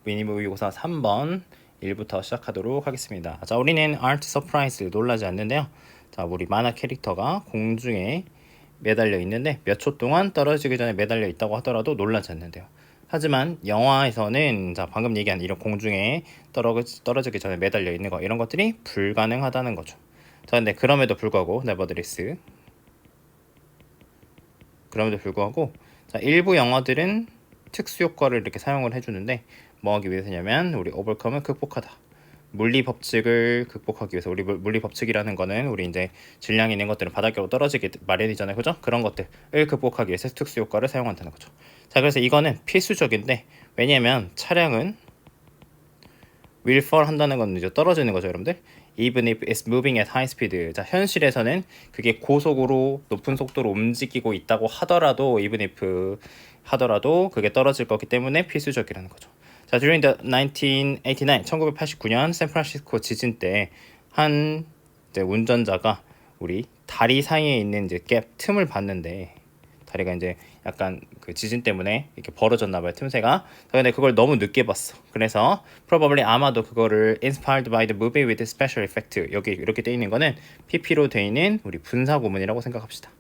미니모의고사 3번 1부터 시작하도록 하겠습니다. 자, 우리는 aren't surprised 놀라지 않는데요. 자, 우리 만화 캐릭터가 공중에 매달려 있는데 몇 초 동안 떨어지기 전에 매달려 있다고 하더라도 놀라지 않는데요. 하지만 영화에서는 자, 방금 얘기한 이런 공중에 떨어지기 전에 매달려 있는 거 이런 것들이 불가능하다는 거죠. 자, 근데 그럼에도 불구하고 nevertheless 자, 일부 영화들은 특수 효과를 이렇게 사용을 해주는데 뭐 하기 위해서냐면 우리 overcome을 극복하다. 물리 법칙을 극복하기 위해서 우리 물리 법칙이라는 거는 우리 이제 질량이 있는 것들은 바닥으로 떨어지기 마련이잖아요, 그죠? 그런 것들을 극복하기 위해서 특수 효과를 사용한다는 거죠. 자, 그래서 이거는 필수적인데 왜냐면 차량은 will fall 한다는 건 이제 떨어지는 거죠, 여러분들. Even if it's moving at high speed. 자, 현실에서는 그게 고속으로 높은 속도로 움직이고 있다고 하더라도 even if 하더라도 그게 떨어질 거기 때문에 필수적이라는 거죠. 자, during the 1989년 샌프란시스코 지진 때 한 운전자가 우리 다리 사이에 있는 이제 갭 틈을 봤는데 다리가 이제 약간 그 지진 때문에 이렇게 벌어졌나 봐요, 틈새가. 근데 그걸 너무 늦게 봤어. 그래서 probably 아마도 그거를 inspired by the movie with special effect. 여기 이렇게 돼 있는 거는 PP로 돼 있는 우리 분사 구문이라고 생각합시다.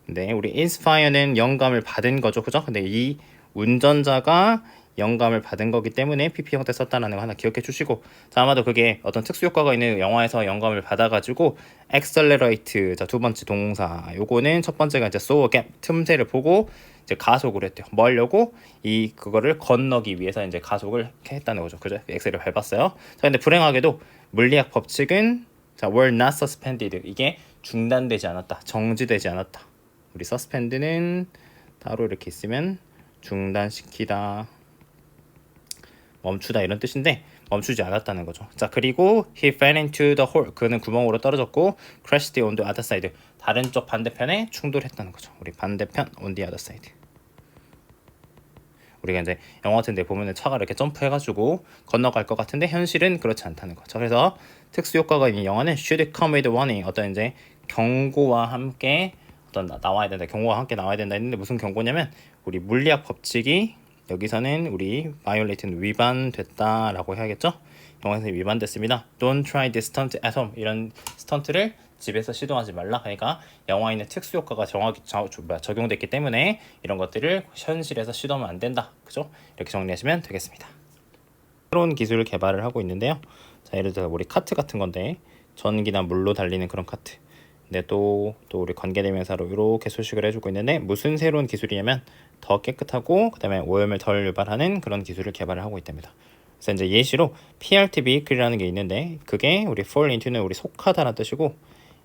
근데 우리 inspire는 영감을 받은 거죠, 그죠? 근데 이 운전자가 영감을 받은 거기 때문에 PP 형태 썼다는 거 하나 기억해 주시고, 자, 아마도 그게 어떤 특수 효과가 있는 영화에서 영감을 받아가지고 accelerate, 자, 두 번째 동사, 요거는 첫 번째가 이제 so gap 틈새를 보고 이제 가속을 했대요. 뭐 하려고? 그거를 건너기 위해서 이제 가속을 했다는 거죠, 그죠? 엑셀을 밟았어요. 자, 근데 불행하게도 물리학 법칙은 자, were not suspended, 이게 중단되지 않았다, 정지되지 않았다. 우리 suspend는 따로 이렇게 있으면 중단시키다, 멈추다 이런 뜻인데 멈추지 않았다는 거죠. 자, 그리고 he fell into the hole, 그는 구멍으로 떨어졌고 crashed on the other side, 다른 쪽 반대편에 충돌했다는 거죠. 우리 반대편 on the other side. 우리가 이제 영화 같은 데 보면은 차가 이렇게 점프해가지고 건너갈 것 같은데 현실은 그렇지 않다는 거죠. 그래서 특수 효과가 있는 영화는 should come with warning, 어떤 이제 경고와 함께 어떤 나와야 된다, 경고가 함께 나와야 된다 했는데 무슨 경고냐면 우리 물리학 법칙이 여기서는 우리 violate는 위반됐다라고 해야겠죠? 영화에서 위반됐습니다. Don't try this stunt at home. 이런 스턴트를 집에서 시도하지 말라. 그러니까 영화에 있는 특수 효과가 적용됐기 때문에 이런 것들을 현실에서 시도하면 안 된다. 그죠? 이렇게 정리하시면 되겠습니다. 새로운 기술을 개발을 하고 있는데요. 자, 예를 들어 우리 카트 같은 건데 전기나 물로 달리는 그런 카트. 근데 또 우리 관계대명사로 이렇게 소식을 해주고 있는데 무슨 새로운 기술이냐면 더 깨끗하고 그다음에 오염을 덜 유발하는 그런 기술을 개발을 하고 있답니다. 그래서 이제 예시로 PRT vehicle이라는 게 있는데 그게 우리 fall into는 우리 속하다라는 뜻이고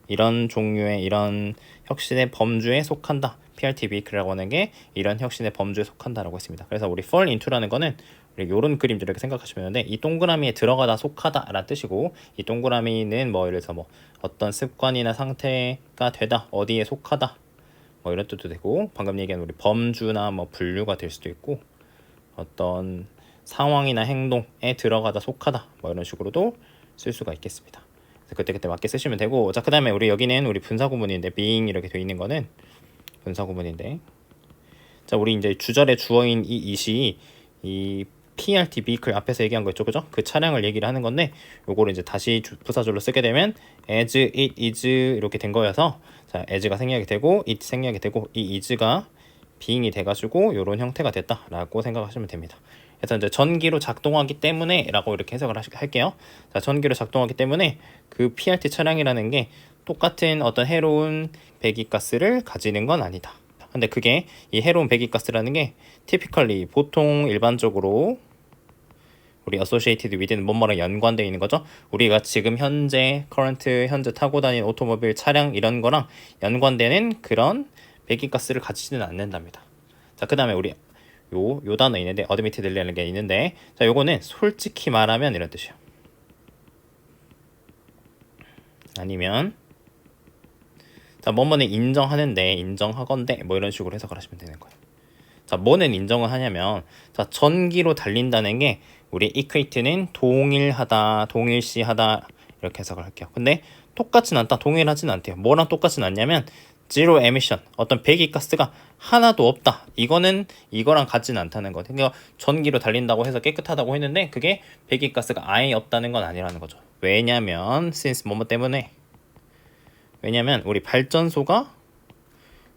이런 종류의 이런 혁신의 범주에 속한다. PRT vehicle이라고 하는 게 이런 혁신의 범주에 속한다라고 했습니다. 그래서 우리 fall into라는 거는 이런 그림들 이렇게 생각하시면 되는데 이 동그라미에 들어가다 속하다라는 뜻이고 이 동그라미는 뭐 예를 들어서 뭐 어떤 습관이나 상태가 되다, 어디에 속하다 뭐 이런 뜻도 되고 방금 얘기한 우리 범주나 뭐 분류가 될 수도 있고 어떤 상황이나 행동에 들어가다 속하다 뭐 이런 식으로도 쓸 수가 있겠습니다. 그래서 그때그때 맞게 쓰시면 되고, 자, 그 다음에 우리 여기는 우리 분사구문인데 being 이렇게 돼 있는 거는 분사구문인데, 자, 우리 이제 주절의 주어인 이 it이 이 PRT vehicle 앞에서 얘기한 거 있죠, 그죠? 그 차량을 얘기를 하는 건데 요거를 이제 다시 부사절로 쓰게 되면 as it is 이렇게 된 거여서 자, as가 생략이 되고 it 생략이 되고 이 is가 being이 돼가지고 요런 형태가 됐다라고 생각하시면 됩니다. 그래서 이제 전기로 작동하기 때문에 라고 이렇게 해석을 할게요. 자, 전기로 작동하기 때문에 그 PRT 차량이라는 게 똑같은 어떤 해로운 배기가스를 가지는 건 아니다. 근데 그게 이 해로운 배기가스라는 게 typically 보통 일반적으로 우리 associated with는 뭐뭐랑 연관되어 있는 거죠. 우리가 지금 현재 현재 타고 다니는 오토모빌 차량 이런 거랑 연관되는 그런 배기가스를 가지지는 않는답니다. 자, 그 다음에 우리 요 단어 있는데 admittedly라는 게 있는데 자, 요거는 솔직히 말하면 이런 뜻이에요. 아니면 자, 뭐뭐는 인정하는데 인정하건대 뭐 이런 식으로 해석을 하시면 되는 거예요. 자, 뭐는 인정을 하냐면 자, 전기로 달린다는 게 우리 equate는 동일하다, 동일시하다 이렇게 해석을 할게요. 근데 똑같진 않다, 동일하진 않대요. 뭐랑 똑같진 않냐면 zero emission, 어떤 배기가스가 하나도 없다. 이거는 이거랑 같지는 않다는 거. 그러니까 전기로 달린다고 해서 깨끗하다고 했는데 그게 배기가스가 아예 없다는 건 아니라는 거죠. 왜냐면 since 뭐뭐 때문에, 왜냐면 우리 발전소가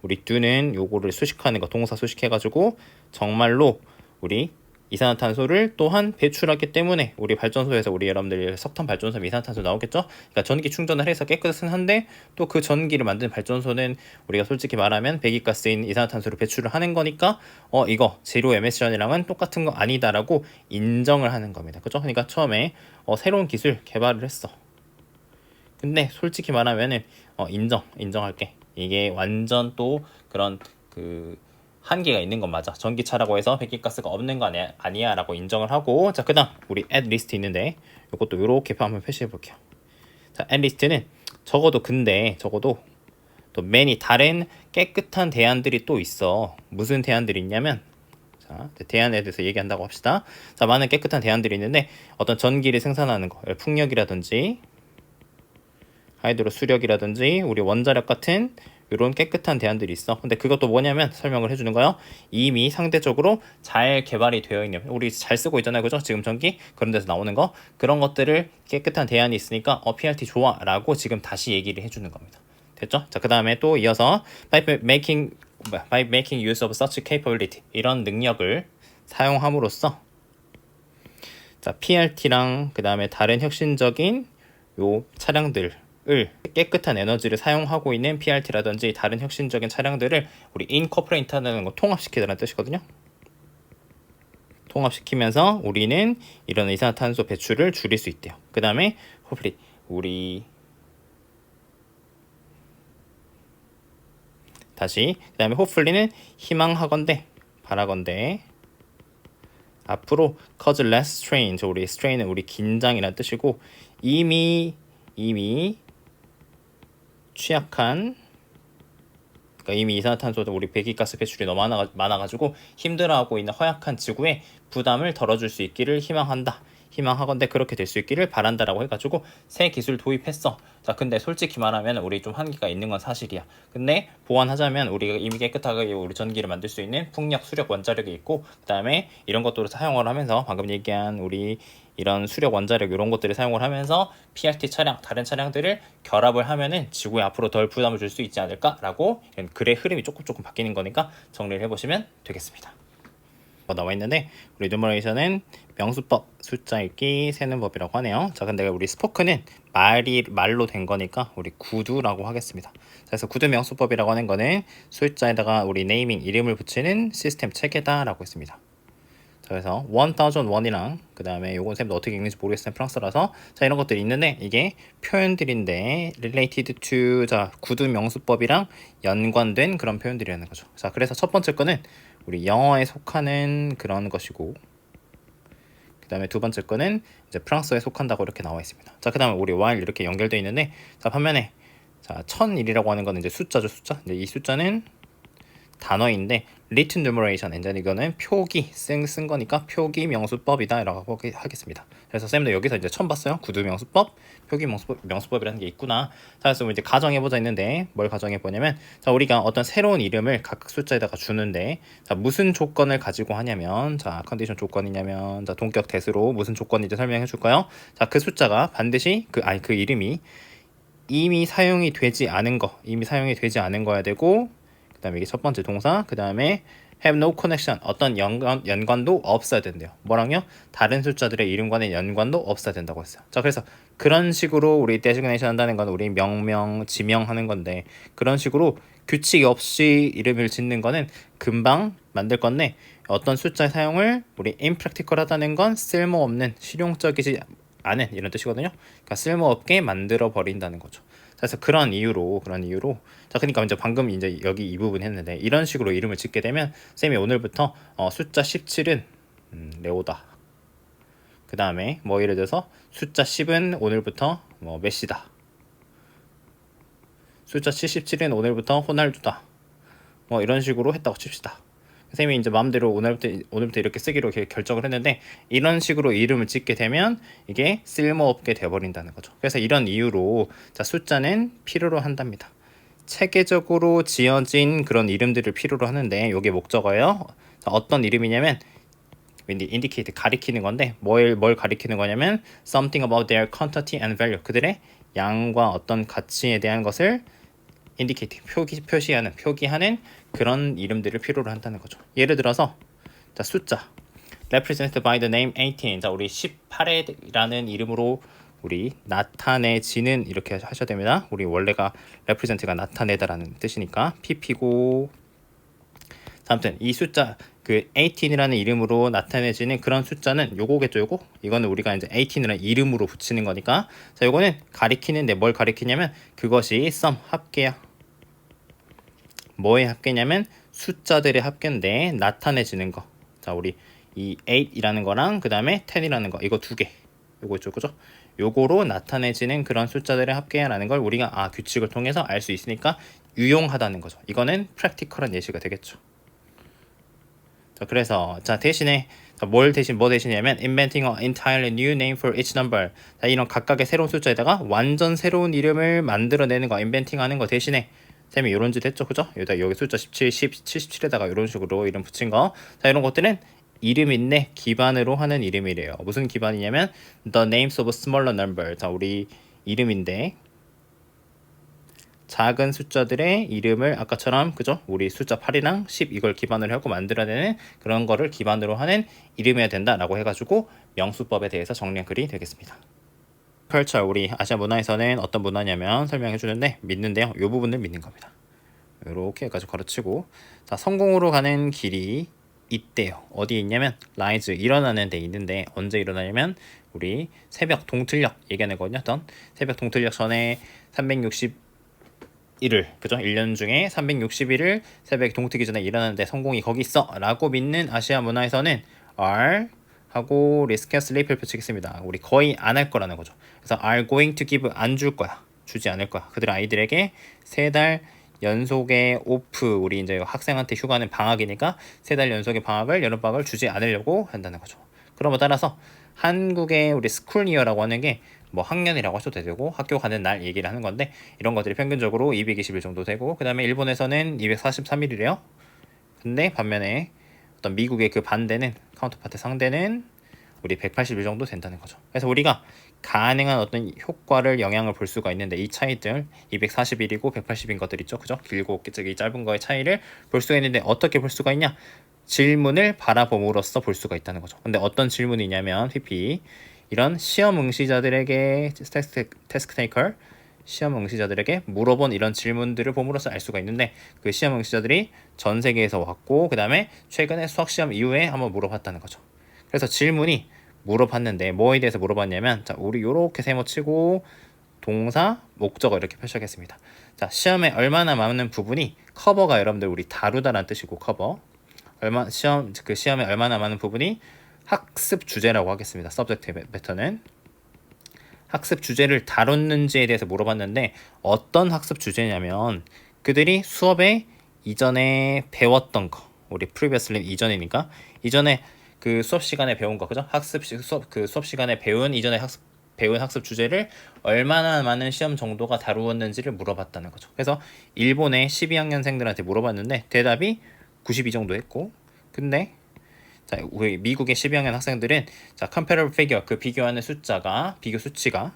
우리 do는 요거를 수식하는 거, 동사 수식해가지고 정말로 우리 이산화탄소를 또한 배출하기 때문에 우리 발전소에서 우리 여러분들 석탄 발전소면 이산화탄소 나오겠죠? 그러니까 전기 충전을 해서 깨끗은 한데 또 그 전기를 만든 발전소는 우리가 솔직히 말하면 배기가스인 이산화탄소를 배출을 하는 거니까 이거 제로 에미션이랑은 똑같은 거 아니다라고 인정을 하는 겁니다. 그죠? 그러니까 처음에 새로운 기술 개발을 했어. 근데 솔직히 말하면은 인정할게. 이게 완전 또 그런 그 한계가 있는 건 맞아. 전기차라고 해서 배기가스가 없는 거 아니야 라고 인정을 하고, 자 그다음 우리 add list 있는데 이것도 이렇게 한번 표시해 볼게요. 자 add list는 적어도 또 many 다른 깨끗한 대안들이 또 있어. 무슨 대안들이 있냐면, 자 대안에 대해서 얘기한다고 합시다. 자 많은 깨끗한 대안들이 있는데 어떤 전기를 생산하는 거, 풍력이라든지 하이드로 수력이라든지 우리 원자력 같은 이런 깨끗한 대안들이 있어. 근데 그것도 뭐냐면 설명을 해주는 거예요. 이미 상대적으로 잘 개발이 되어 있는, 우리 잘 쓰고 있잖아요, 그죠? 지금 전기 그런 데서 나오는 거, 그런 것들을 깨끗한 대안이 있으니까 PRT 좋아 라고 지금 다시 얘기를 해주는 겁니다. 됐죠? 자 그 다음에 또 이어서 by making use of such capability, 이런 능력을 사용함으로써 자 PRT랑 그 다음에 다른 혁신적인 요 차량들을 깨끗한 에너지를 사용하고 있는 PRT라든지 다른 혁신적인 차량들을 우리 incorporate 하는 거, 통합시키다는 뜻이거든요. 통합시키면서 우리는 이런 이산화탄소 배출을 줄일 수 있대요. 그 다음에 hopefully 그 다음에 hopefully는 희망하건대, 바라건대 앞으로 cause less strain, 우리 strain은 우리 긴장이라는 뜻이고, 이미 취약한, 그러니까 이미 이산화탄소도 우리 배기가스 배출이 너무 많아가지고 힘들어하고 있는 허약한 지구에 부담을 덜어줄 수 있기를 희망하건대 그렇게 될 수 있기를 바란다라고 해가지고 새 기술 도입했어. 자 근데 솔직히 말하면 우리 좀 한계가 있는 건 사실이야. 근데 보완하자면 우리가 이미 깨끗하게 우리 전기를 만들 수 있는 풍력, 수력, 원자력이 있고, 그 다음에 이런 것들을 사용을 하면서 방금 얘기한 우리 이런 수력, 원자력 이런 것들을 사용을 하면서 PRT 차량, 다른 차량들을 결합을 하면은 지구에 앞으로 덜 부담을 줄 수 있지 않을까라고, 이런 글의 흐름이 조금 바뀌는 거니까 정리를 해보시면 되겠습니다. 나와 있는데 우리 누머레이션은 명수법, 숫자 읽기, 세는 법이라고 하네요. 자 근데 우리 스포크는 말로 된 거니까 우리 구두라고 하겠습니다. 그래서 구두 명수법이라고 하는 거는 숫자에다가 우리 네이밍, 이름을 붙이는 시스템 체계다라고 했습니다. 자 그래서 1001이랑 그 다음에 요건 쌤도 어떻게 읽는지 모르겠어요, 프랑스라서. 자 이런 것들이 있는데 이게 표현들인데 related to, 자 구두 명수법이랑 연관된 그런 표현들이라는 거죠. 자 그래서 첫 번째 거는 우리 영어에 속하는 그런 것이고, 그 다음에 두 번째 거는 이제 프랑스어에 속한다고 이렇게 나와 있습니다. 자 그 다음에 우리 while 이렇게 연결되어 있는데, 자 반면에 자 1001이라고 하는 거는 이제 숫자죠, 숫자. 근데 이 숫자는 단어인데 written numeration, 이제 이거는 표기 쓴 거니까 표기 명수법이다 라고 하겠습니다. 그래서 쌤도 여기서 이제 처음 봤어요. 구두 명수법, 표기 명수법이라는 게 있구나. 자 그래서 이제 가정해보자 있는데 뭘 가정해보냐면, 자 우리가 어떤 새로운 이름을 각 숫자에다가 주는데, 자 무슨 조건을 가지고 하냐면, 자 컨디션 조건이냐면, 자 동격 대수로 무슨 조건인지 설명해 줄까요? 자 그 숫자가 반드시 그 이름이 이미 사용이 되지 않은 거야 되고, 그 다음에 이게 첫 번째 동사, 그 다음에 have no connection, 어떤 연관도 없어야 된대요. 뭐랑요? 다른 숫자들의 이름과는 연관도 없어야 된다고 했어요. 자 그래서 그런 식으로 우리 designation 한다는 건 우리 지명하는 건데, 그런 식으로 규칙 없이 이름을 짓는 거는 금방 만들 건데, 어떤 숫자 사용을 우리 impractical 하다는 건 쓸모없는, 실용적이지 않은 이런 뜻이거든요. 그러니까 쓸모없게 만들어 버린다는 거죠. 그래서 그런 이유로 자 그러니까 이제 방금 이제 여기 이 부분 했는데, 이런 식으로 이름을 짓게 되면 쌤이 오늘부터 숫자 17은 레오다, 그 다음에 뭐 예를 들어서 숫자 10은 오늘부터 뭐 메시다, 숫자 77은 오늘부터 호날두다, 뭐 이런 식으로 했다고 칩시다. 쌤이 이제 마음대로 오늘부터 이렇게 쓰기로 결정을 했는데, 이런 식으로 이름을 짓게 되면 이게 쓸모없게 돼버린다는 거죠. 그래서 이런 이유로 자 숫자는 필요로 한답니다. 체계적으로 지어진 그런 이름들을 필요로 하는데 이게 목적어예요. 자, 어떤 이름이냐면 indicate 가리키는 건데 뭘 가리키는 거냐면 something about their quantity and value 그들의 양과 어떤 가치에 대한 것을 indicate 표기하는 그런 이름들을 필요로 한다는 거죠. 예를 들어서 자, 숫자 represented by the name 18 자, 우리 18이라는 이름으로 우리 나타내지는 이렇게 하셔야 됩니다. 우리 원래가 represent가 나타내다라는 뜻이니까 pp고 아무튼 이 숫자 그 18이라는 이름으로 나타내지는 그런 숫자는 요거겠죠. 요거 이거는 우리가 이제 18이라는 이름으로 붙이는 거니까 자 요거는 가리키는데 뭘 가리키냐면 그것이 sum 합계야. 뭐의 합계냐면 숫자들의 합계인데 나타내지는 거. 자 우리 이 8이라는 거랑 그 다음에 10이라는 거 이거 두 개. 요거 있죠, 그죠? 요거로 나타내지는 그런 숫자들의 합계라는 걸 우리가 규칙을 통해서 알 수 있으니까 유용하다는 거죠. 이거는 프랙티컬한 예시가 되겠죠. 자, 그래서 자 대신에 뭐 대신이냐면 inventing an entirely new name for each number. 자, 이런 각각의 새로운 숫자에다가 완전 새로운 이름을 만들어내는 거, inventing 하는 거 대신에 쌤이 이런 짓 했죠, 그죠? 여기 숫자 17, 10, 77에다가 이런 식으로 이름 붙인 거. 자, 이런 것들은 이름인데 기반으로 하는 이름이래요. 무슨 기반이냐면 the names of smaller number. 자, 우리 이름인데 작은 숫자들의 이름을 아까처럼 그죠? 우리 숫자 8이랑 10 이걸 기반으로 하고 만들어내는 그런 거를 기반으로 하는 이름이어야 된다라고 해가지고 명수법에 대해서 정리한 글이 되겠습니다. culture 우리 아시아 문화에서는 어떤 문화냐면 설명해 주는데 믿는데요. 이 부분을 믿는 겁니다. 이렇게 여기까지 가르치고 자 성공으로 가는 길이 있대요. 어디 있냐면 rise 일어나는 데 있는데 언제 일어나냐면 우리 새벽 동틀녘 얘기하는 거거든요. 어떤 새벽 동틀녘 전에 361을 그죠? 1년 중에 360일을 새벽 동트기 전에 일어나는데 성공이 거기 있어 라고 믿는 아시아 문화에서는 are 하고 risk sleep을 펼치겠습니다. 우리 거의 안 할 거라는 거죠. 그래서 are going to give 안 줄 거야. 주지 않을 거야. 그들 아이들에게 3달 연속의 오프 우리 이제 학생한테 휴가는 방학이니까 3달 연속의 방학을 여름방학을 주지 않으려고 한다는 거죠. 그러므로 따라서 한국의 우리 스쿨이어라고 하는 게 뭐 학년이라고 하셔도 되고 학교 가는 날 얘기를 하는 건데 이런 것들이 평균적으로 220일 정도 되고 그 다음에 일본에서는 243일이래요. 근데 반면에 어떤 미국의 그 반대는 카운터파트 상대는 우리 180일 정도 된다는 거죠. 그래서 우리가 가능한 어떤 효과를 영향을 볼 수가 있는데 이 차이들 241이고 180인 것들 있죠, 그죠? 길고 이 짧은 거의 차이를 볼 수가 있는데 어떻게 볼 수가 있냐? 질문을 바라봄으로써 볼 수가 있다는 거죠. 근데 어떤 질문이냐면 PP 이런 시험 응시자들에게 테스크 테이커 시험 응시자들에게 물어본 이런 질문들을 봄으로써 알 수가 있는데 그 시험 응시자들이 전 세계에서 왔고 그 다음에 최근에 수학 시험 이후에 한번 물어봤다는 거죠. 그래서 질문이 물어봤는데 뭐에 대해서 물어봤냐면 자 우리 요렇게 세모치고 동사 목적어 이렇게 표시하겠습니다. 자 시험에 얼마나 많은 부분이 커버가 여러분들 우리 다루다라는 뜻이고 커버 시험에 얼마나 많은 부분이 학습 주제라고 하겠습니다. 서브젝트 매터는 학습 주제를 다뤘는지에 대해서 물어봤는데 어떤 학습 주제냐면 그들이 수업에 이전에 배웠던 거 우리 previously 이전이니까 이전에 그 수업 시간에 배운 거 그죠? 수업 시간에 배운 이전에 배운 학습 주제를 얼마나 많은 시험 정도가 다루었는지를 물어봤다는 거죠. 그래서 일본의 12학년생들한테 물어봤는데 대답이 92 정도 했고 근데 자, 우리 미국의 12학년 학생들은 자, comparable figure 그 비교 수치가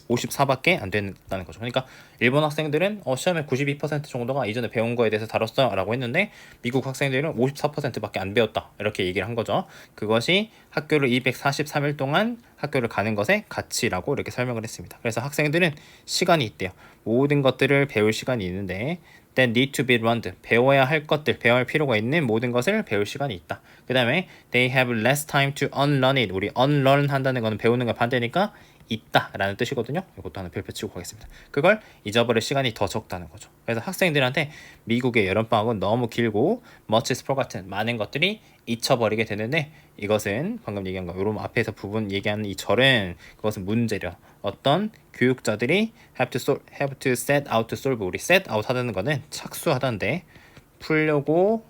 54밖에 안 된다는 거죠. 그러니까 일본 학생들은 시험에 92% 정도가 이전에 배운 거에 대해서 다뤘어라고 했는데 미국 학생들은 54%밖에 안 배웠다. 이렇게 얘기를 한 거죠. 그것이 학교를 243일 동안 학교를 가는 것의 가치라고 이렇게 설명을 했습니다. 그래서 학생들은 시간이 있대요. 모든 것들을 배울 시간이 있는데 that need to be learned 배워야 할 것들, 배워야 할 필요가 있는 모든 것을 배울 시간이 있다. 그 다음에 they have less time to unlearn it. 우리 unlearn 한다는 거는 배우는 거 반대니까 있다라는 뜻이거든요. 이것도 하나 별표 치고 가겠습니다. 그걸 잊어버릴 시간이 더 적다는 거죠. 그래서 학생들한테 미국의 여름방학은 너무 길고 much is forgotten 많은 것들이 잊혀버리게 되는데 이것은 방금 얘기한 거 이런 앞에서 부분 얘기하는 이 절은 그것은 문제려 어떤 교육자들이 have to set out to solve 우리 set out 하다는 거는 착수하다인데 풀려고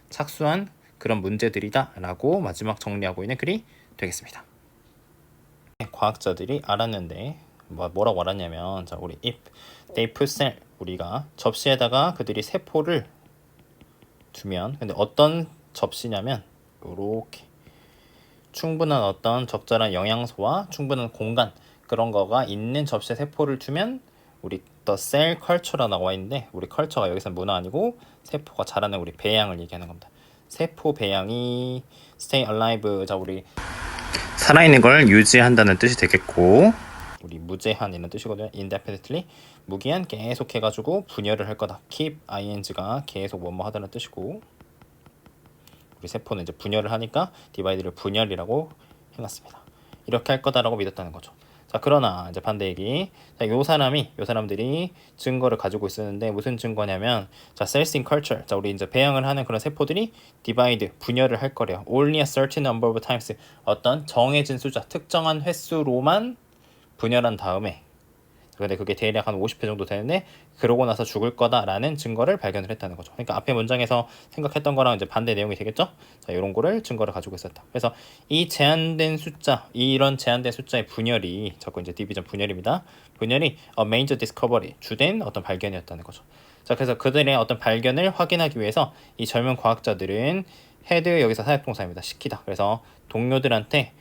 착수한 그런 문제들이다 라고 마지막 정리하고 있는 글이 되겠습니다. 과학자들이 알았는데 뭐라고 말하냐면 자 우리 if they put cell 우리가 접시에다가 그들이 세포를 두면 근데 어떤 접시냐면 요렇게 충분한 어떤 적절한 영양소와 충분한 공간 그런 거가 있는 접시에 세포를 두면 우리 the cell culture라 나와 있는데 우리 컬처가 여기서 문화 아니고 세포가 자라는 우리 배양을 얘기하는 겁니다. 세포 배양이 stay alive 자 우리 살아있는 걸 유지한다는 뜻이 되겠고 우리 무제한 이런 뜻이거든요. indefinitely 무기한 계속 해가지고 분열을 할 거다. keep ing가 계속 뭐뭐 하다는 뜻이고 우리 세포는 이제 분열을 하니까 디바이드를 분열이라고 해놨습니다. 이렇게 할 거다라고 믿었다는 거죠. 자 그러나 이제 반대 얘기. 자, 요 사람들이 증거를 가지고 있었는데 무슨 증거냐면 자 cells in culture. 자 우리 이제 배양을 하는 그런 세포들이 디바이드 분열을 할 거래요. Only a certain number of times 어떤 정해진 숫자 특정한 횟수로만 분열한 다음에 근데 그게 대략 한 50회 정도 되는데 그러고 나서 죽을 거다라는 증거를 발견을 했다는 거죠. 그러니까 앞에 문장에서 생각했던 거랑 이제 반대 내용이 되겠죠. 자, 이런 거를 증거를 가지고 있었다. 그래서 이 제한된 숫자, 이런 제한된 숫자의 분열이 자꾸 이제 디비전 분열입니다. 분열이 a major discovery, 주된 어떤 발견이었다는 거죠. 자, 그래서 그들의 어떤 발견을 확인하기 위해서 이 젊은 과학자들은 헤드 여기서 사역동사입니다. 시키다. 그래서 동료들한테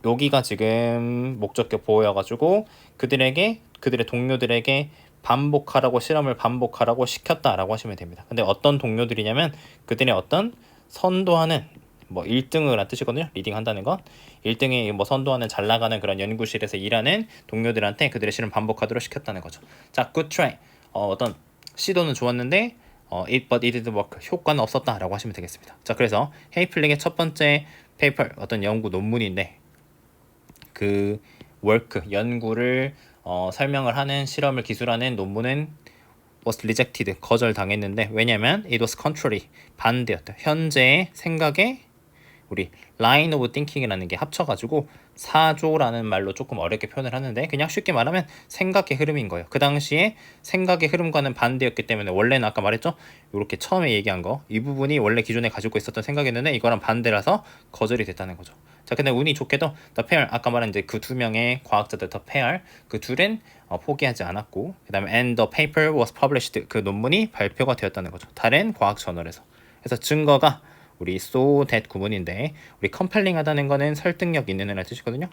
여기가 지금 목적격 보호여가지고 그들의 동료들에게 반복하라고 실험을 반복하라고 시켰다라고 하시면 됩니다. 근데 어떤 동료들이냐면 그들의 어떤 선도하는 뭐 1등을 한 뜻이거든요. 리딩 한다는 건 1등이 뭐 선도하는 잘 나가는 그런 연구실에서 일하는 동료들한테 그들의 실험 반복하도록 시켰다는 거죠. 자, good try. 어떤 시도는 좋았는데 but it didn't work. 효과는 없었다라고 하시면 되겠습니다. 자, 그래서 헤이플릭의 첫 번째 페이퍼 어떤 연구 논문인데 그 work 연구를 설명을 하는 실험을 기술하는 논문은 was rejected 거절당했는데 왜냐면 it was contrary 반대였다. 현재의 생각에 우리 line of thinking이라는 게 합쳐가지고 사조라는 말로 조금 어렵게 표현을 하는데 그냥 쉽게 말하면 생각의 흐름인 거예요. 그 당시에 생각의 흐름과는 반대였기 때문에 원래는 아까 말했죠. 이렇게 처음에 얘기한 거 이 부분이 원래 기존에 가지고 있었던 생각이었는데 이거랑 반대라서 거절이 됐다는 거죠. 자, 근데 운이 좋게도 the pair 아까 말한 이제 그 두 명의 과학자들 the pair 그 둘은 포기하지 않았고 그다음에 and the paper was published 그 논문이 발표가 되었다는 거죠. 다른 과학 저널에서. 그래서 증거가 우리 so that 구문인데 우리 compelling 하다는 거는 설득력 있는 이라는 뜻이거든요.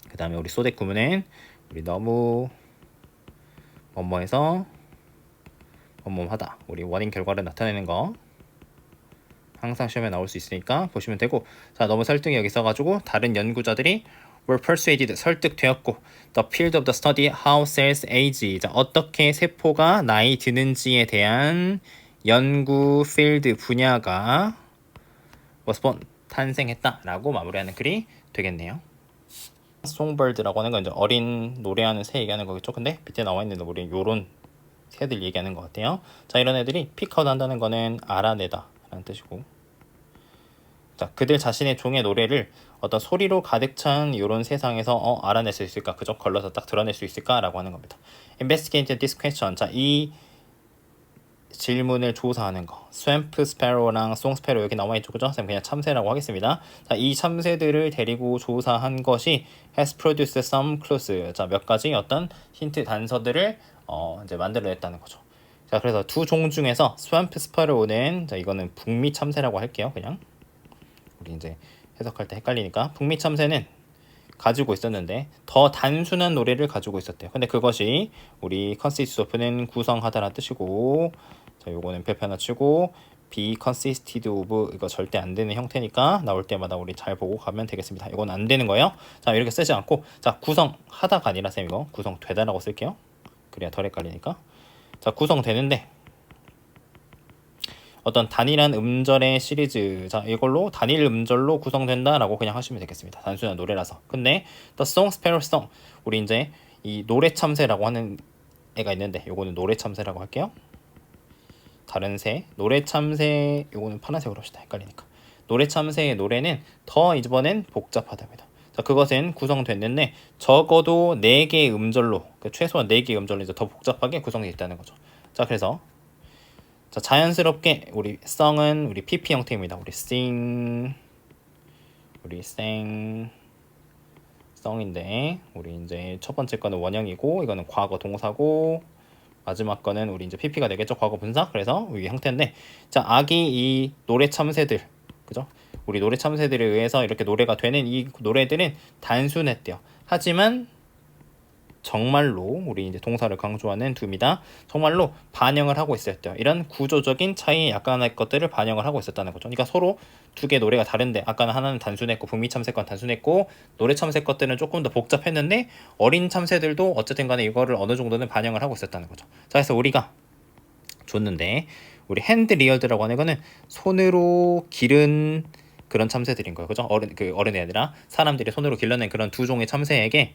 그 다음에 우리 so that 구문은 우리 너무 뭐뭐해서 뭐뭐하다 우리 원인 결과를 나타내는 거 항상 시험에 나올 수 있으니까 보시면 되고 자 너무 설득이 여기 있어가지고 다른 연구자들이 were persuaded 설득되었고 the field of the study how cells age 자 어떻게 세포가 나이 드는지에 대한 연구 필드 분야가 was born 탄생했다라고 마무리하는 글이 되겠네요. 송버드라고 하는 건 이제 어린 노래하는 새 얘기하는 거겠죠. 근데 밑에 나와 있는 우리 요런 새들 얘기하는 것 같아요. 자 이런 애들이 픽아웃 한다는 거는 알아내다 라는 뜻이고 자 그들 자신의 종의 노래를 어떤 소리로 가득 찬 이런 세상에서 알아낼 수 있을까 그저 걸러서 딱 드러낼 수 있을까 라고 하는 겁니다. Investigate this question 자이 질문을 조사하는 거. 스왑프 스패로랑 송 스패로 여기 나와 있죠. 그죠? 그냥 참새라고 하겠습니다. 자, 이 참새들을 데리고 조사한 것이 has produced some clues. 자, 몇 가지 어떤 힌트 단서들을 이제 만들어냈다는 거죠. 자, 그래서 두 종 중에서 스왑프 스패로는 자, 이거는 북미 참새라고 할게요. 그냥 우리 이제 해석할 때 헷갈리니까 북미 참새는 가지고 있었는데 더 단순한 노래를 가지고 있었대요. 근데 그것이 우리 consist of는 구성하다라는 뜻이고 자 요거는 별표 하나 치고 be consisted of 이거 절대 안 되는 형태니까 나올 때마다 우리 잘 보고 가면 되겠습니다. 이건 안 되는 거예요. 자 이렇게 쓰지 않고 자 구성하다가 아니라 쌤 이거 구성되다라고 쓸게요. 그래야 덜 헷갈리니까 자 구성되는데 어떤 단일한 음절의 시리즈 자 이걸로 단일 음절로 구성된다라고 그냥 하시면 되겠습니다. 단순한 노래라서. 근데 The Song Sparrow Song 우리 이제 이 노래 참새라고 하는 애가 있는데 요거는 노래 참새라고 할게요. 다른 새 노래 참새 요거는 파란색으로 합시다. 헷갈리니까. 노래 참새의 노래는 더 이번엔 복잡하답니다. 자 그것은 구성됐는데 적어도 4개의 음절로 최소한 4개의 음절로 이제 더 복잡하게 구성되어 있다는 거죠. 자 그래서 자, 자연스럽게 우리 song은 우리 PP 형태입니다. 우리 sing, 우리 sang, 성인데 우리 이제 첫 번째 거는 원형이고 이거는 과거 동사고 마지막 거는 우리 이제 PP가 되겠죠. 과거 분사. 그래서 이 형태인데 자, 아기 이 노래 참새들. 그죠? 우리 노래 참새들에 의해서 이렇게 노래가 되는 이 노래들은 단순했대요. 하지만 정말로 우리 이제 동사를 강조하는 do입니다. 정말로 반영을 하고 있었대요. 이런 구조적인 차이 약간의 것들을 반영을 하고 있었다는 거죠. 그러니까 서로 두 개 노래가 다른데 아까는 하나는 단순했고 북미 참새 건 단순했고 노래 참새 것들은 조금 더 복잡했는데 어린 참새들도 어쨌든 간에 이거를 어느 정도는 반영을 하고 있었다는 거죠. 자, 그래서 우리가 줬는데 우리 핸드 리얼드라고 하는 거는 손으로 기른 그런 참새들인 거예요. 그죠? 어른이 아니라 사람들이 손으로 길러낸 그런 두 종의 참새에게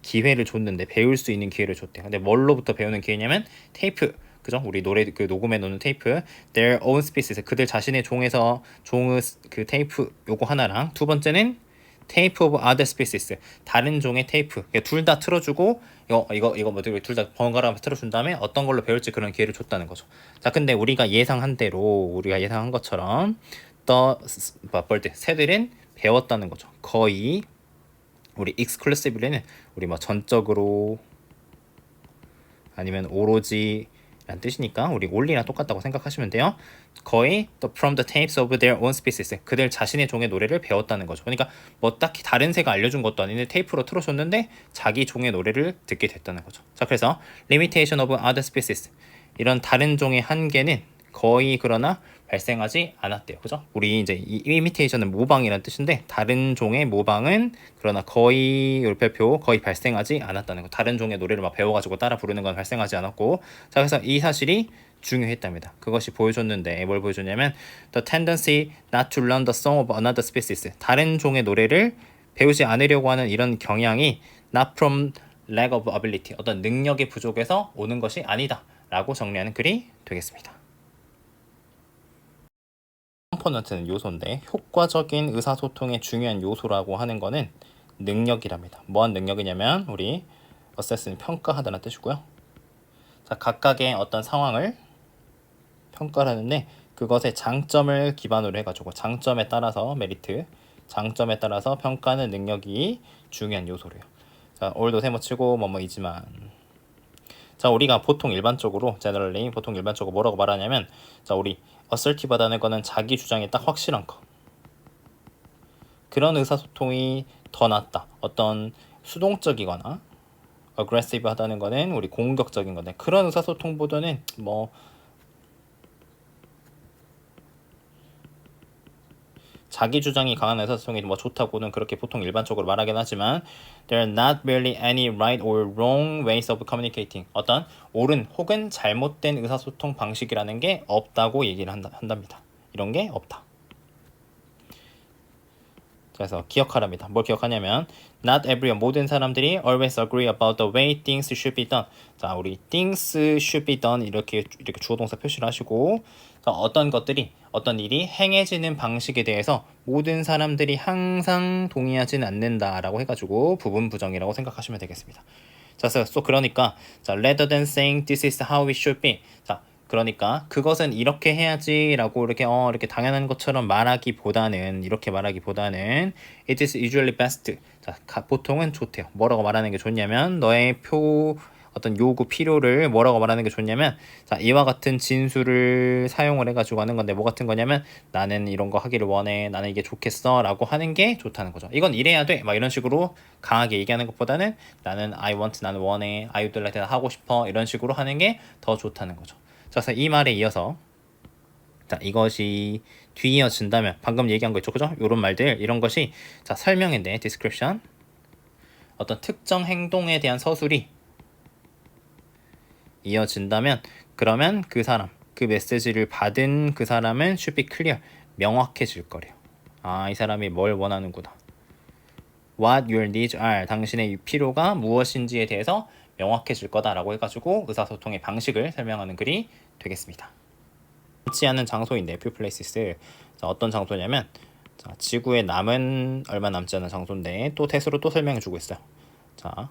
기회를 줬는데 배울 수 있는 기회를 줬대요. 근데 뭘로부터 배우는 기회냐면 테이프, 그죠? 우리 노래 그 녹음해 놓는 테이프, their own species, 그들 자신의 종에서 종의 그 테이프 요거 하나랑 두 번째는 테이프 of other species, 다른 종의 테이프, 둘 다 틀어주고 이거 뭐 둘 다 번갈아 틀어준 다음에 어떤 걸로 배울지 그런 기회를 줬다는 거죠. 자, 근데 우리가 예상한 대로 우리가 예상한 것처럼 새들은 배웠다는 거죠. 거의 우리 exclusively는 우리 뭐 전적으로 아니면 오로지 라는 뜻이니까 우리 only랑 똑같다고 생각하시면 돼요. 거의 from the tapes of their own species, 그들 자신의 종의 노래를 배웠다는 거죠. 그러니까 뭐 딱히 다른 새가 알려준 것도 아닌데 테이프로 틀어줬는데 자기 종의 노래를 듣게 됐다는 거죠. 자, 그래서 limitation of other species, 이런 다른 종의 한계는 거의 그러나 발생하지 않았대요. 그죠? 우리 이제 이 imitation은 모방이라는 뜻인데 다른 종의 모방은 그러나 거의 별표 거의 발생하지 않았다는 거. 다른 종의 노래를 막 배워가지고 따라 부르는 건 발생하지 않았고, 자, 그래서 이 사실이 중요했답니다. 그것이 보여줬는데 뭘 보여줬냐면 the tendency not to learn the song of another species, 다른 종의 노래를 배우지 않으려고 하는 이런 경향이 not from lack of ability, 어떤 능력의 부족에서 오는 것이 아니다 라고 정리하는 글이 되겠습니다. 컴포넌트는 요소인데 효과적인 의사소통의 중요한 요소라고 하는 거는 능력이랍니다. 뭐한 능력이냐면 우리 assess는 평가하다는 뜻이고요. 자, 각각의 어떤 상황을 평가를 하는데 그것의 장점을 기반으로 해가지고 장점에 따라서 메리트, 장점에 따라서 평가하는 능력이 중요한 요소래요. 자, 올도 세모치고 뭐뭐이지만, 자, 우리가 보통 일반적으로 generally 보통 일반적으로 뭐라고 말하냐면, 자, 우리 assertive하다는 거는 자기 주장이 딱 확실한 거, 그런 의사소통이 더 낫다. 어떤 수동적이거나 aggressive 하다는 거는 우리 공격적인 건데 그런 의사소통보다는 뭐 자기 주장이 강한 의사소통이 뭐 좋다고는 그렇게 보통 일반적으로 말하긴 하지만 there are not really any right or wrong ways of communicating, 어떤 옳은 혹은 잘못된 의사소통 방식이라는 게 없다고 얘기를 한답니다. 이런 게 없다. 그래서 기억하랍니다. 뭘 기억하냐면 not everyone, 모든 사람들이 always agree about the way things should be done. 자, 우리 things should be done 이렇게 주어 동사 표시를 하시고, 자, 어떤 것들이 어떤 일이 행해지는 방식에 대해서 모든 사람들이 항상 동의하지는 않는다라고 해가지고 부분 부정이라고 생각하시면 되겠습니다. 자, 그러니까 자, rather than saying this is how it should be, 자, 그러니까 그것은 이렇게 해야지라고 이렇게 당연한 것처럼 말하기보다는 it is usually best. 자, 보통은 좋대요. 뭐라고 말하는 게 좋냐면 너의 어떤 요구 필요를 뭐라고 말하는 게 좋냐면, 자, 이와 같은 진술을 사용을 해가지고 하는 건데 뭐 같은 거냐면 나는 이런 거 하기를 원해, 나는 이게 좋겠어라고 하는 게 좋다는 거죠. 이건 이래야 돼, 막 이런 식으로 강하게 얘기하는 것보다는 나는 I want, 나는 원해, I would like, 하고 싶어, 이런 식으로 하는 게 더 좋다는 거죠. 자, 그래서 이 말에 이어서 자, 이것이 뒤이어진다면 방금 얘기한 거 있죠, 그죠? 이런 말들, 이런 것이 자, 설명인데 description, 어떤 특정 행동에 대한 서술이 이어진다면 그러면 그 사람, 그 메시지를 받은 그 사람은 should be clear, 명확해질 거래요. 아, 이 사람이 뭘 원하는구나. What your needs are, 당신의 필요가 무엇인지에 대해서 명확해질 거다라고 해가지고 의사소통의 방식을 설명하는 글이 되겠습니다. 남지 않은 장소인데 few places, 자, 어떤 장소냐면 자, 지구에 남은 얼마 남지 않은 장소인데 또 태수로 또 설명해주고 있어요. 자,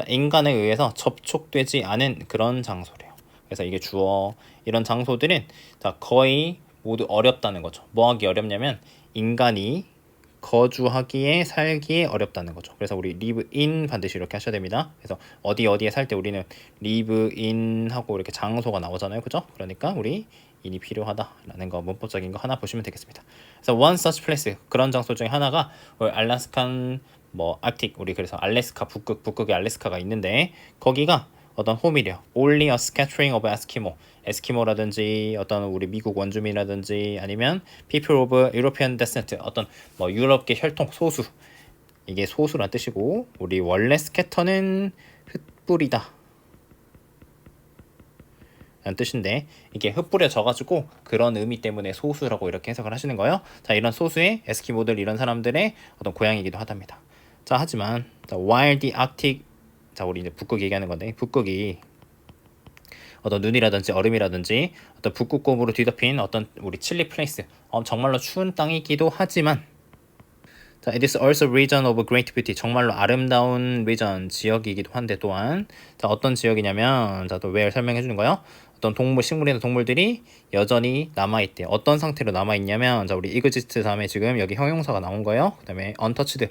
인간에 의해서 접촉되지 않은 그런 장소래요. 그래서 이게 주어, 이런 장소들은 자, 거의 모두 어렵다는 거죠. 뭐 하기 어렵냐면 인간이 거주하기에 살기에 어렵다는 거죠. 그래서 우리 live in 반드시 이렇게 하셔야 됩니다. 그래서 어디에 살 때 우리는 live in 하고 이렇게 장소가 나오잖아요. 그죠? 그러니까 우리 in이 필요하다라는 거 문법적인 거 하나 보시면 되겠습니다. 그래서 one such place 그런 장소 중에 하나가 알래스칸 뭐 아틱 우리 그래서 알래스카 북극에 알래스카가 있는데 거기가 어떤 홈이래요. Only a scattering of Eskimo. 에스키모라든지 어떤 우리 미국 원주민이라든지 아니면 people of European descent 어떤 뭐 유럽계 혈통 소수 이게 소수란 뜻이고 우리 원래 스캐터는 흩뿌리다 라는 뜻인데 이게 흩뿌려져 가지고 그런 의미 때문에 소수라고 이렇게 해석을 하시는 거예요. 자 이런 소수의 에스키모들 이런 사람들의 어떤 고향이기도 하답니다. 자 하지만 while the Arctic 자 우리 이제 북극 얘기하는 건데 북극이 어떤 눈이라든지 얼음이라든지 어떤 북극곰으로 뒤덮인 어떤 우리 칠리 플레이스 정말로 추운 땅이기도 하지만 자, it is also a region of great beauty 정말로 아름다운 region 지역이기도 한데 또한 자 어떤 지역이냐면 자 또 왜 설명해 주는 거예요? 어떤 동물 식물이나 동물들이 여전히 남아있대. 어떤 상태로 남아있냐면 자 우리 exist 다음에 지금 여기 형용사가 나온 거예요. 그 다음에 untouched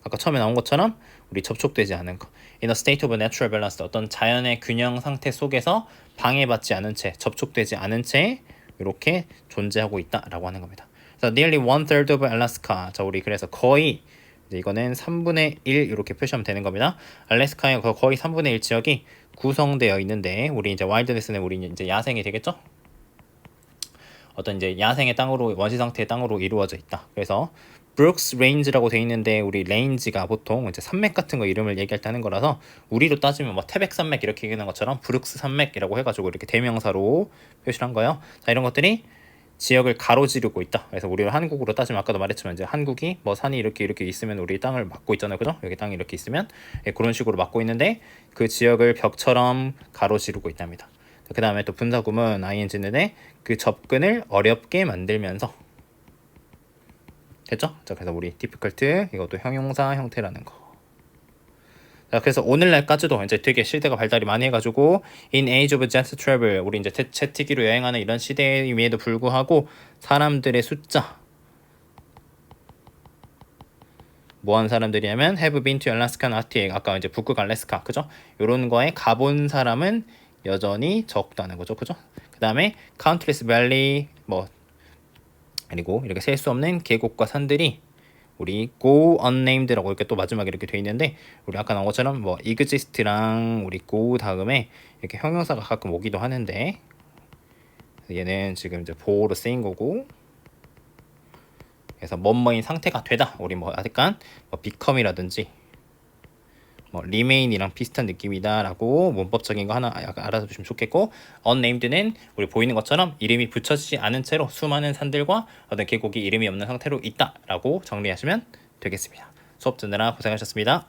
아까 처음에 나온 것처럼 우리 접촉되지 않은 거. In a state of natural balance 어떤 자연의 균형 상태 속에서 방해받지 않은 채 접촉되지 않은 채 이렇게 존재하고 있다라고 하는 겁니다. 그래서 nearly one third of Alaska 자 우리 그래서 거의 이거는 3분의 1 이렇게 표시하면 되는 겁니다. 알래스카의 거의 3분의 1 지역이 구성되어 있는데 우리 이제 와일드네스는 우리 이제 야생이 되겠죠? 어떤 이제 야생의 땅으로 원시 상태의 땅으로 이루어져 있다. 그래서 브룩스 레인지라고 돼 있는데 우리 레인지가 보통 이제 산맥 같은 거 이름을 얘기할 때 하는 거라서 우리로 따지면 뭐 태백 산맥 이렇게 얘기하는 것처럼 브룩스 산맥이라고 해가지고 이렇게 대명사로 표시를 한 거예요. 자 이런 것들이 지역을 가로지르고 있다. 그래서 우리가 한국으로 따지면 아까도 말했지만 이제 한국이 뭐 산이 이렇게 있으면 우리 땅을 막고 있잖아요, 그죠? 여기 땅이 이렇게 있으면 그런 식으로 막고 있는데 그 지역을 벽처럼 가로지르고 있답니다. 그 다음에 또 분사구문 ing인데 그 접근을 어렵게 만들면서 됐죠? 자 그래서 우리 difficult 이것도 형용사 형태라는 거. 자, 그래서 오늘날까지도 이제 되게 시대가 발달이 많이 해가지고 in age of jet travel 우리 이제 제트기로 여행하는 이런 시대임에도 불구하고 사람들의 숫자 뭐한 사람들이냐면 have been to Alaska and Arctic 아까 이제 북극 알래스카 그죠? 요런 거에 가본 사람은 여전히 적다는 거죠, 그죠? 그 다음에 countless valley 뭐 그리고 이렇게 셀 수 없는 계곡과 산들이 우리 go unnamed라고 이렇게 또 마지막에 이렇게 돼 있는데 우리 아까 나온 것처럼 뭐 exist랑 우리 go 다음에 이렇게 형용사가 가끔 오기도 하는데 얘는 지금 이제 보호로 쓰인 거고 그래서 뭐뭐인 상태가 되다 우리 뭐 약간 뭐 become이라든지 뭐 remain이랑 비슷한 느낌이다라고 문법적인 거 하나 약간 알아두시면 좋겠고 unnamed는 우리 보이는 것처럼 이름이 붙여지지 않은 채로 수많은 산들과 어떤 계곡이 이름이 없는 상태로 있다라고 정리하시면 되겠습니다. 수업 듣느라 고생하셨습니다.